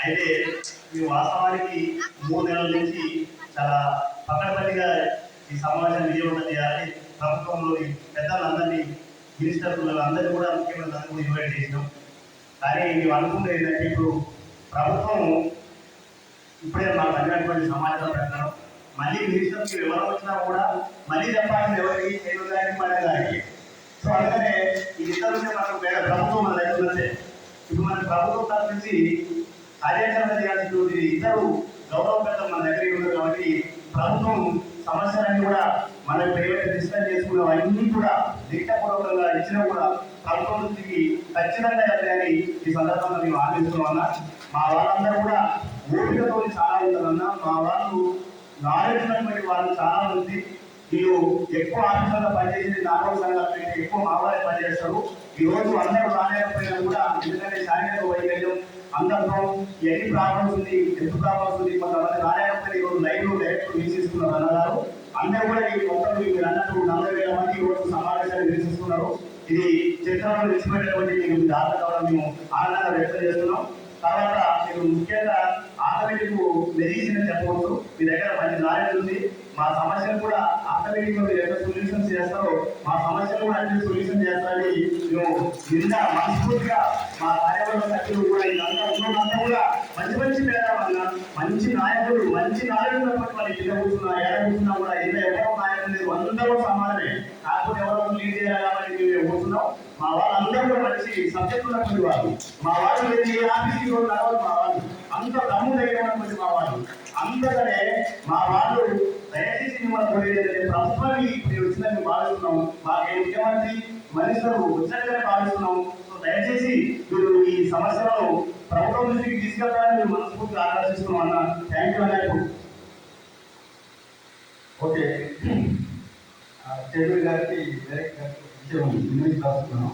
అయితే ఈ వాస్తవానికి 3 నెలల నుంచి చాలా పకడ్బందీగా ఈ సమావేశాన్ని విజయవంతం చేయాలి. ప్రభుత్వంలోని పెద్దలందరినీ, మినిస్టర్లు అందరినీ కూడా ముఖ్యమంత్రి కూడా ఇన్వైట్ చేసినాం. కానీ మేము అనుకునేది ఏంటంటే ఇప్పుడు ప్రభుత్వం ఇప్పుడే మాకు అందినటువంటి సమాచారం ప్రకారం మళ్ళీ మినిస్టర్కి ఎవరు వచ్చినా కూడా మళ్ళీ చెప్పాల్సింది ఎవరికి చేయడానికి పడేదానికి. సో అందుకనే ఈ ఇద్దరు మనకు ప్రభుత్వం మన దగ్గర ఉన్నదే. ఇప్పుడు మన ప్రభుత్వం తరఫు నుంచి కార్యాచరణ చేయాల్సినటువంటి ఇద్దరు గౌరవ పెద్దలు మన దగ్గర ఉన్నారు కాబట్టి ప్రభుత్వం సమస్యలన్నీ కూడా మనం ఏవైతే డిస్కస్ చేసుకున్నాం కూడా లిఖితపూర్వకంగా ఇచ్చినా కూడా ప్రభుత్వం నుంచి ఖచ్చితంగా వెళ్ళాలని ఈ సందర్భంగా మేము ఆలోచిస్తున్నామన్నా. మా వాళ్ళందరూ కూడా ఓపికతో చాలా ఉంటుందన్నా. మా వాళ్ళు నాలెడ్జ్ ఉన్నటువంటి వాళ్ళు చాలా మంది వీళ్ళు ఎక్కువ ఆఫీసర్గా పనిచేసి నాలుగు సంఘాలు ఎక్కువ మావాడే పనిచేస్తారు. ఈ రోజు అందరూ రాలేకపోయినా కూడా ఎందుకంటే శారీరక వైకల్యం అందరితో ఎన్ని ప్రాబ్లమ్స్ ఉంది, ఎంత ప్రాబ్లమ్స్ ఉంది, కొంతమంది రాలేకపోయినా ఈరోజు లైవ్ డైరెక్ట్ వీక్షిస్తున్నారు అన్నగారు. అందరూ కూడా ఈ మొత్తం మీరు అన్నట్టు 40,000 మంది ఈ రోజు సమావేశాలు వీక్షిస్తున్నారు. ఇది చిత్రంలో నిలిచిపెట్టేటువంటి మీకు దాఖలు కావడం మేము ఆనందంగా వ్యక్తం చేస్తున్నాం. తర్వాత మీరు ముఖ్యంగా ఆటోమేటిక్ మెడిసిన్ చెప్పవచ్చు. మీ దగ్గర మంచి నాలెడ్జ్ ఉంది. మా సమస్యలు కూడా ఆటోమేటిక్ మీరు ఎక్కడ సొల్యూషన్స్ చేస్తారో మా సమస్యలు కూడా అన్ని సొల్యూషన్ చేస్తారని మేము నిన్న మనస్ఫూర్తిగా మా కార్యవర్గ సభ్యులు కూడా ఇదంతా ఉన్నదంతా కూడా మంచి మంచి పేద వల్ల మంచి నాయకులు, మంచి నాయకులు ఉన్నటువంటి వాళ్ళు కింద కూర్చున్నా ఎడ కూర్చున్నా కూడా ఎంత ఎవరో నాయకులు లేదు, అందరూ సమానమే. కాకపోతే ఎవరో లీడ్ చేయాలి కాబట్టి మేము కూర్చున్నాం. మా వాళ్ళందరూ కూడా మంచి సబ్జెక్ట్ ఉన్నటువంటి వాళ్ళు. మా వాళ్ళు ఏ ఆఫీస్కి కూడా నడవదు. మా వాళ్ళు అంత దమ్ము దగ్గరటువంటి మా వాళ్ళు అందుకనే మా వాళ్ళు దయచేసి మిమ్మల్ని కోరేది ప్రభుత్వాన్ని ఇప్పుడు వచ్చిందని భావిస్తున్నాం. మాకే ముఖ్యమంత్రి మనుషులు వచ్చినట్టుగానే భావిస్తున్నాం. సో దయచేసి మీరు ఈ సమస్యలను ప్రభుత్వం దృష్టికి తీసుకెళ్తారని మేము మనస్ఫూర్తిగా ఆకర్షిస్తున్నాం అన్న. థ్యాంక్ యూ అన్నట్టు. ఓకే, చైర్మన్ గారికి డైరెక్ట్ విషయం రాస్తున్నాం.